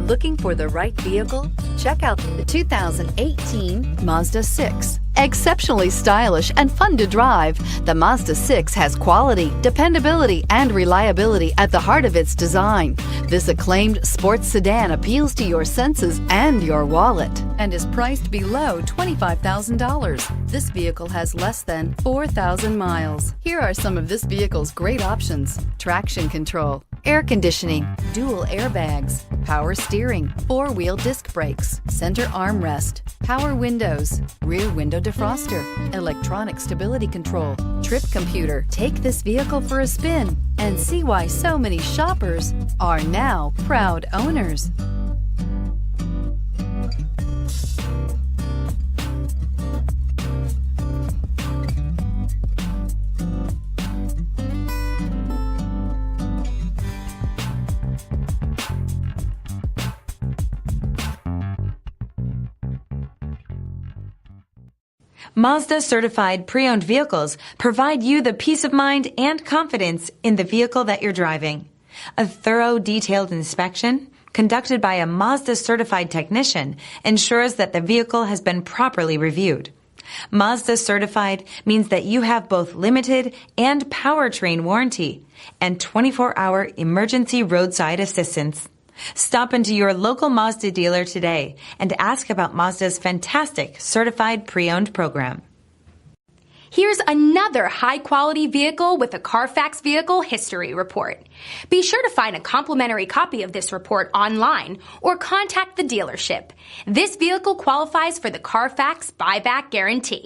Looking for the right vehicle? Check out the 2018 Mazda 6. Exceptionally stylish and fun to drive, the Mazda 6 has quality, dependability, and reliability at the heart of its design. This acclaimed sports sedan appeals to your senses and your wallet and is priced below $25,000. This vehicle has less than 4,000 miles. Here are some of this vehicle's great options: traction control, air conditioning, dual airbags, power steering, four-wheel disc brakes, center armrest, power windows, rear window defroster, electronic stability control, trip computer. Take this vehicle for a spin and see why so many shoppers are now proud owners. Mazda certified pre-owned vehicles provide you the peace of mind and confidence in the vehicle that you're driving. A thorough, detailed inspection conducted by a Mazda certified technician ensures that the vehicle has been properly reviewed. Mazda certified means that you have both limited and Powertrain warranty and 24-hour emergency roadside assistance. Stop into your local Mazda dealer today and ask about Mazda's fantastic certified pre-owned program. Here's another high-quality vehicle with a CARFAX Vehicle History Report. Be sure to find a complimentary copy of this report online or contact the dealership. This vehicle qualifies for the CARFAX Buyback Guarantee.